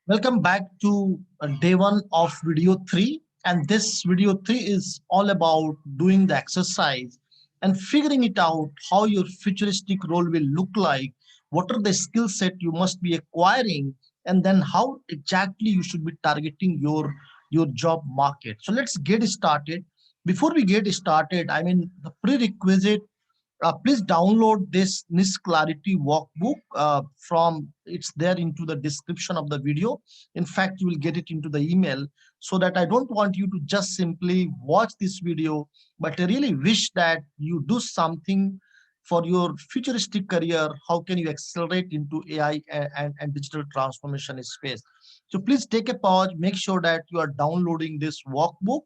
Welcome back to day one of video three. And this video three is all about doing the exercise and figuring it out how your futuristic role will look like, what are the skill set you must be acquiring, and then how exactly you should be targeting your job market. So let's get started. Before we get started, the prerequisite please download this NIST Clarity workbook from it's there into the description of the video. In fact, you will get it into the email so that I don't want you to just simply watch this video, but I really wish that you do something for your futuristic career. How can you accelerate into AI and digital transformation space? So please take a pause, make sure that you are downloading this workbook,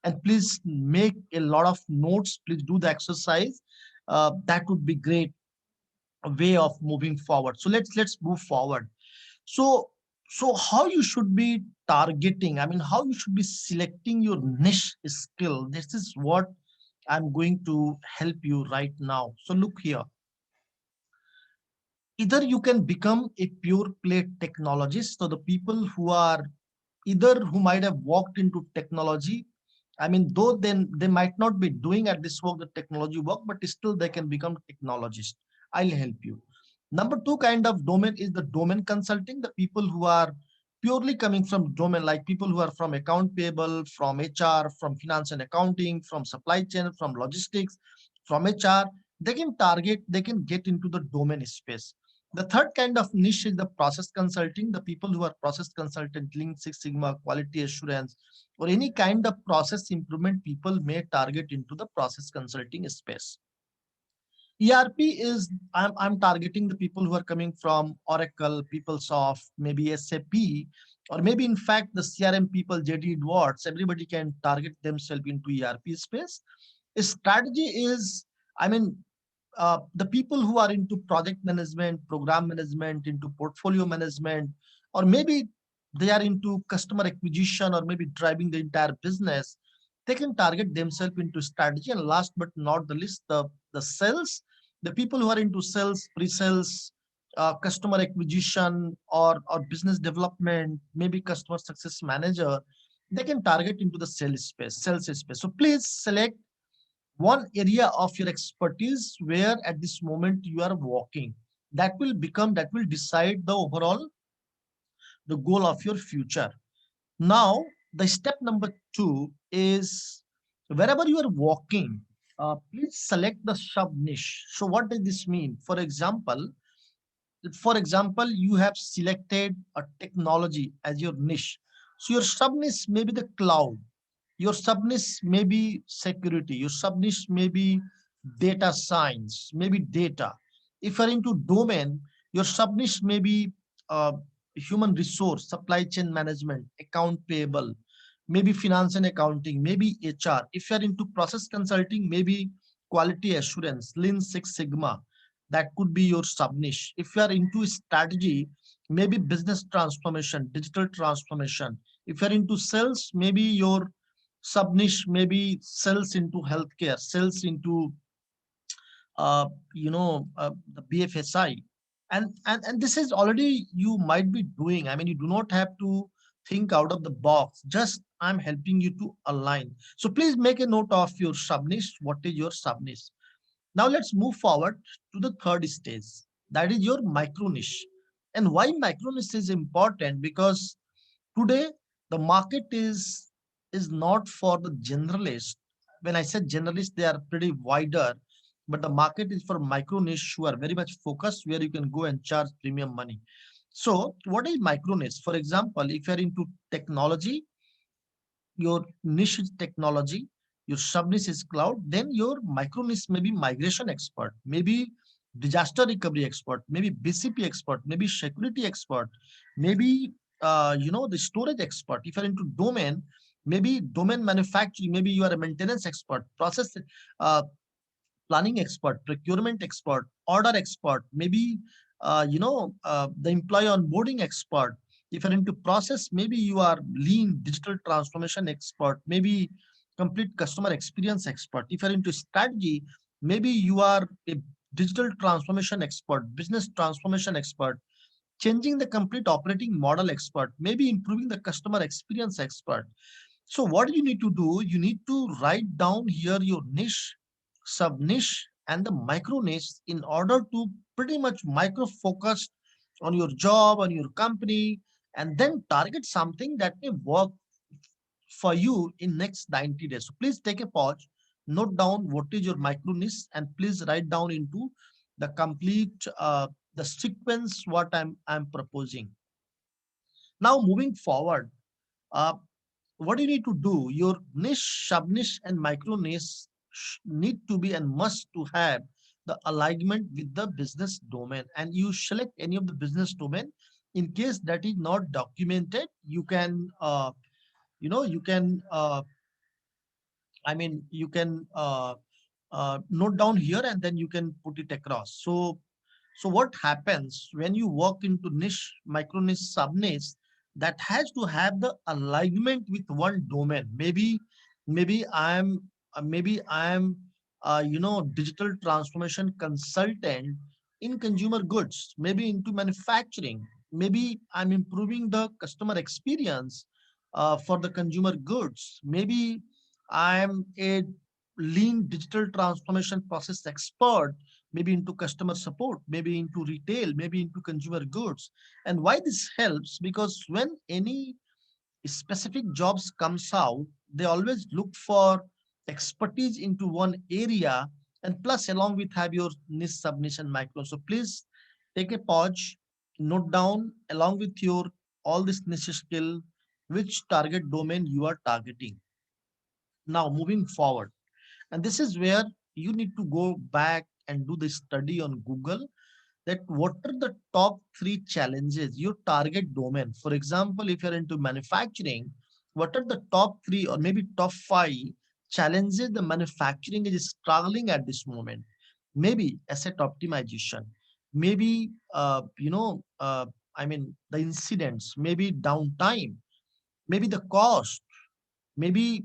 and please make a lot of notes. Please do the exercise. That would be great way of moving forward. So let's move forward. So how you should be targeting, how you should be selecting your niche skill. This is what I'm going to help you right now. So look here, either you can become a pure play technologist. So the people who are either who might have walked into technology, though then they might not be doing at this work the technology work, but still they can become technologist. I'll help you. Number two kind of domain is the domain consulting, the people who are purely coming from domain, like people who are from account payable, from HR, from finance and accounting, from supply chain, from logistics, from HR. They can target, they can get into the domain space. The third kind of niche is the process consulting, the people who are process consultant, Lean Six Sigma, quality assurance, or any kind of process improvement. People may target into the process consulting space. ERP is I'm targeting the people who are coming from Oracle, PeopleSoft, maybe SAP, or maybe in fact the CRM people, JD Edwards. Everybody can target themselves into ERP space. Strategy is, I mean, the people who are into project management, program management, into portfolio management, or maybe they are into customer acquisition, or maybe driving the entire business, they can target themselves into strategy. And last but not the least, the sales, the people who are into sales, pre-sales, customer acquisition, or business development, maybe customer success manager, they can target into the sales space. So please select one area of your expertise where at this moment you are working. That will decide the overall the goal of your future. Now the step number two is, wherever you are working, please select the sub niche. So what does this mean? For example, you have selected a technology as your niche. So your sub niche may be the cloud, your sub niche may be security, your sub niche may be data science, maybe data. If you're into domain, your sub niche may be uh, human resource, supply chain management, account payable, maybe finance and accounting, maybe HR. If you're into process consulting, maybe quality assurance, Lean Six Sigma, that could be your sub niche. If you are into strategy, maybe business transformation, digital transformation. If you're into sales, maybe your sub niche maybe sales into healthcare, sales into the BFSI. And this is already you might be doing. You do not have to think out of the box. Just I'm helping you to align. So please make a note of your sub niche. What is your sub niche? Now let's move forward to the third stage. That is your micro niche. And why micro niche is important? Because today the market is not for the generalist. When I said generalist, they are pretty wider, but the market is for micro niche who are very much focused, where you can go and charge premium money. So what is micro niche? For example, if you're into technology, your niche is technology, your sub niche is cloud, then your micro niche may be migration expert, maybe disaster recovery expert, maybe BCP expert, maybe security expert, maybe the storage expert. If you're into domain, maybe domain manufacturing, maybe you are a maintenance expert, process uh, planning expert, procurement expert, order expert, maybe the employee onboarding expert. If you're into process, maybe you are lean digital transformation expert, maybe complete customer experience expert. If you're into strategy, maybe you are a digital transformation expert, business transformation expert, changing the complete operating model expert, maybe improving the customer experience expert. So what you need to do, you need to write down here your niche, sub niche, and the micro niche in order to pretty much micro focus on your job, on your company, and then target something that may work for you in next 90 days. So please take a pause, note down what is your micro niche, and please write down into the complete the sequence what I'm proposing. Now moving forward, uh, what you need to do, your niche, sub niche, and micro niche need to be and must to have the alignment with the business domain. And you select any of the business domain. In case that is not documented, you can, you can, you can note down here and then you can put it across. So what happens when you work into niche, micro niche, sub niche, that has to have the alignment with one domain. Maybe I'm digital transformation consultant in consumer goods, maybe into manufacturing. Maybe I'm improving the customer experience for the consumer goods. Maybe I'm a lean digital transformation process expert, maybe into customer support, maybe into retail, maybe into consumer goods. And why this helps? Because when any specific jobs comes out, they always look for expertise into one area, and plus along with have your niche, sub niche, and micro. So please take a pause, note down along with your all this niche skill, which target domain you are targeting. Now moving forward, and this is where you need to go back and do the study on Google, that what are the top three challenges, your target domain. For example, if you're into manufacturing, what are the top three or maybe top five challenges the manufacturing is struggling at this moment? Maybe asset optimization, maybe, the incidents, maybe downtime, maybe the cost, maybe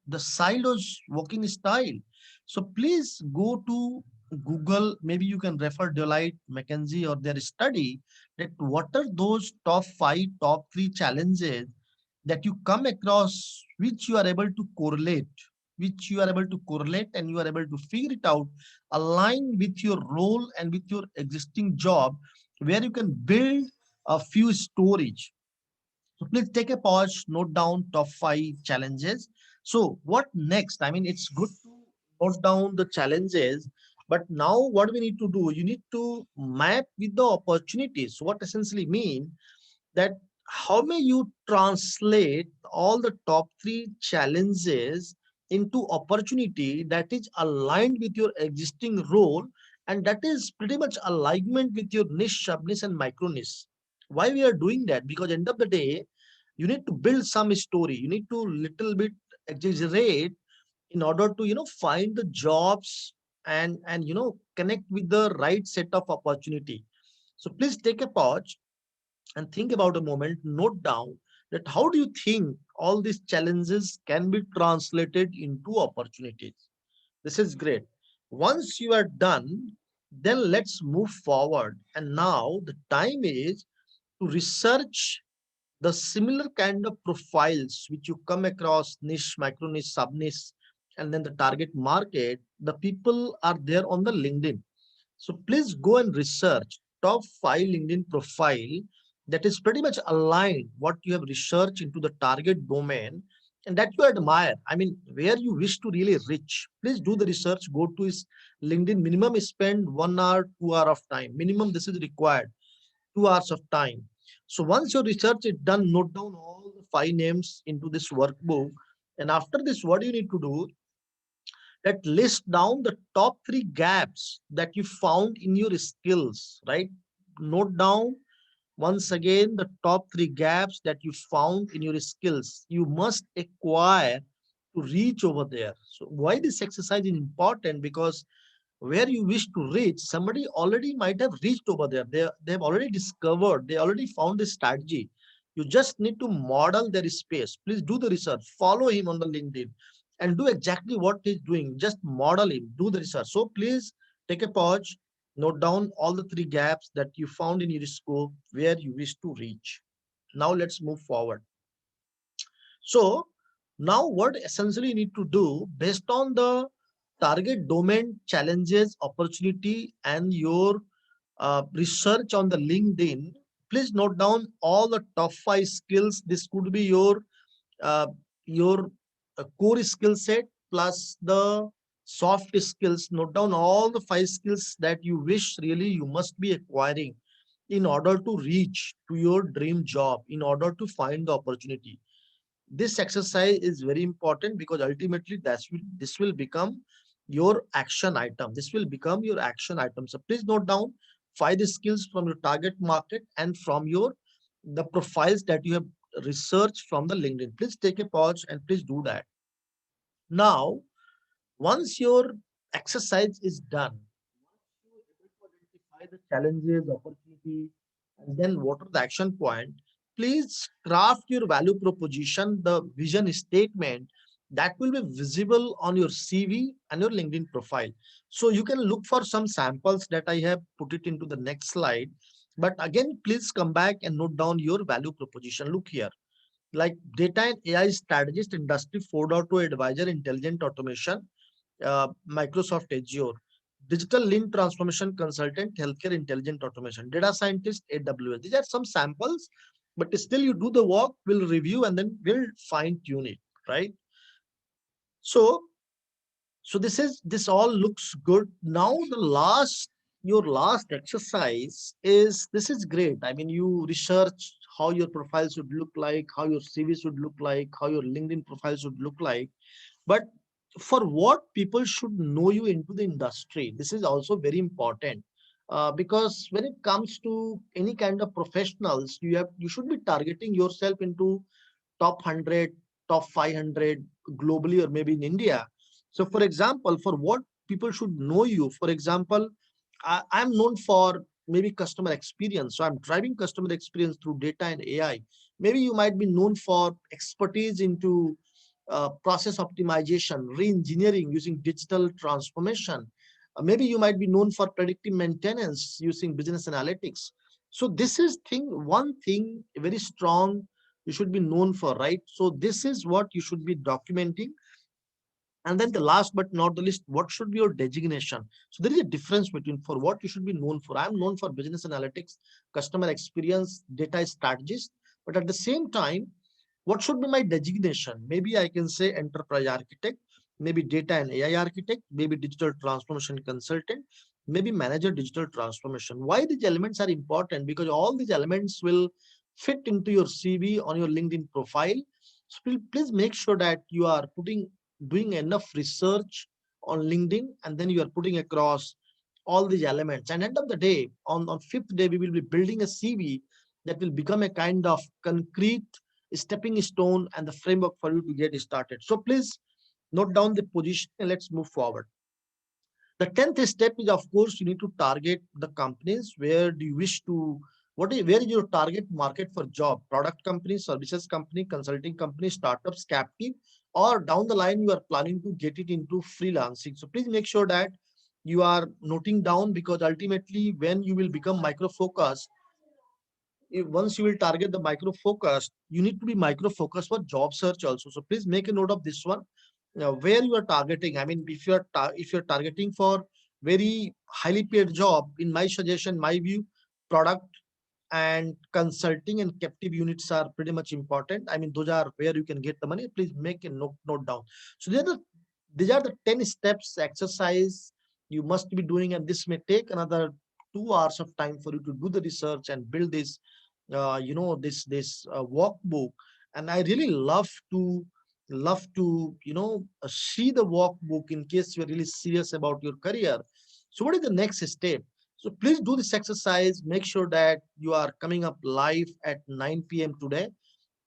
the silos working style. So please go to Google. Maybe you can refer Deloitte, McKinsey, or their study, that what are those top five, top three challenges that you come across, which you are able to correlate, and you are able to figure it out, align with your role and with your existing job, where you can build a few storage. So please take a pause, note down top five challenges. So what next? I mean, it's good to note down the challenges, but now what we need to do, you need to map with the opportunities. What essentially mean that how may you translate all the top three challenges into opportunity that is aligned with your existing role, and that is pretty much alignment with your niche, sub niche, and micro niche. Why we are doing that? Because end of the day, you need to build some story. You need to little bit exaggerate in order to find the jobs, and connect with the right set of opportunity. So please take a pause and think about a moment, note down that how do you think all these challenges can be translated into opportunities. This is great. Once you are done, then let's move forward. And now the time is to research the similar kind of profiles which you come across, niche, micro niche, sub niche, and then the target market. The people are there on the LinkedIn. So please go and research top five LinkedIn profile that is pretty much aligned what you have researched into the target domain, and that you admire. I mean, where you wish to really reach. Please do the research. Go to his LinkedIn. Minimum spend 1 hour, 2 hour of time. Minimum this is required. 2 hours of time. So once your research is done, note down all the five names into this workbook. And after this, what you need to do, that list down the top three gaps that you found in your skills, right? Note down once again the top three gaps that you found in your skills. You must acquire to reach over there. So why this exercise is important? Because where you wish to reach, somebody already might have reached over there. They have already discovered, they already found a strategy. You just need to model their space. Please do the research, follow him on the LinkedIn, and do exactly what he's doing. Just model him, do the research. So please take a pause, Note down all the three gaps that you found in your scope where you wish to reach. Now let's move forward. So now what essentially you need to do based on the target domain, challenges, opportunity, and your research on the LinkedIn, please note down all the top five skills. This could be uh, your core skill set plus the soft skills. Note down all the five skills that you wish really you must be acquiring in order to reach to your dream job, in order to find the opportunity. This exercise is very important because ultimately this will become your action item. This will become your action item. So please note down five skills from your target market and from your the profiles that you have researched from the LinkedIn. Please take a pause and please do that. Now, once your exercise is done, once you are able to identify the challenges, opportunity, and then what are the action point, please craft your value proposition, the vision statement that will be visible on your CV and your LinkedIn profile. So you can look for some samples that I have put it into the next slide. But again, please come back and note down your value proposition. Look here, like data and AI strategist, industry 4.2 advisor, intelligent automation, Microsoft Azure, digital lean transformation consultant, healthcare intelligent automation, data scientist, AWS. These are some samples, but still you do the work, we'll review and then we'll fine tune it, right? So, so this all looks good. Now the last, your last exercise is, this is great. I mean, you research how your profile should look like, how your CV should look like, how your LinkedIn profile should look like. But for what people should know you into the industry, this is also very important. Because when it comes to any kind of professionals, you should be targeting yourself into top 100, top 500 globally or maybe in India. So for example, for what people should know you, for example, I'm known for maybe customer experience. So I'm driving customer experience through data and AI. Maybe you might be known for expertise into process optimization, re-engineering using digital transformation. Maybe you might be known for predictive maintenance using business analytics. So this is one thing very strong you should be known for, right? So this is what you should be documenting. And then the last but not the least, what should be your designation? So there is a difference between for what you should be known for. I'm known for business analytics, customer experience, data strategist. But at the same time, what should be my designation? Maybe I can say enterprise architect, maybe data and AI architect, maybe digital transformation consultant, maybe manager digital transformation. Why these elements are important? Because all these elements will fit into your CV on your LinkedIn profile. So please make sure that you are doing enough research on LinkedIn, and then you are putting across all these elements. And end of the day, on fifth day, we will be building a CV that will become a kind of concrete stepping stone and the framework for you to get started. So please note down the position and let's move forward. The 10th step is, of course, you need to target the companies. Where do you wish to, where is your target market for job? Product company, services company, consulting company, startups, captive, or down the line, you are planning to get it into freelancing. So please make sure that you are noting down, because ultimately when you will become micro focused, once you will target the micro focus, you need to be micro focused for job search also. So please make a note of this one. Now, where you are targeting, I mean, if you're targeting for very highly paid job, in my suggestion, my view, product and consulting and captive units are pretty much important. I mean, those are where you can get the money. Please make a note down. So these are the 10 steps exercise you must be doing, and this may take another 2 hours of time for you to do the research and build this this workbook. And I really love to see the workbook in case you're really serious about your career. So what is the next step? So please do this exercise. Make sure that you are coming up live at 9 p.m. today.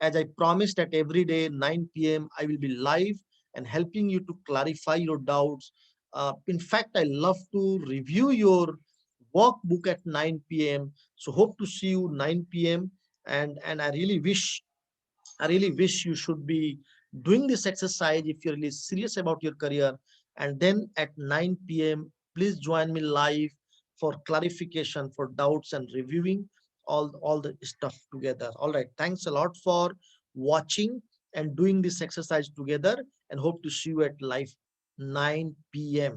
As I promised, that every day 9 p.m. I will be live and helping you to clarify your doubts. In fact, I love to review your workbook at 9 p.m. So hope to see you 9 p.m. And I really wish you should be doing this exercise if you're really serious about your career. And then at 9 p.m., please join me live. for clarification, for doubts and reviewing all the stuff together. All right. Thanks a lot for watching and doing this exercise together, and hope to see you at live 9 p.m.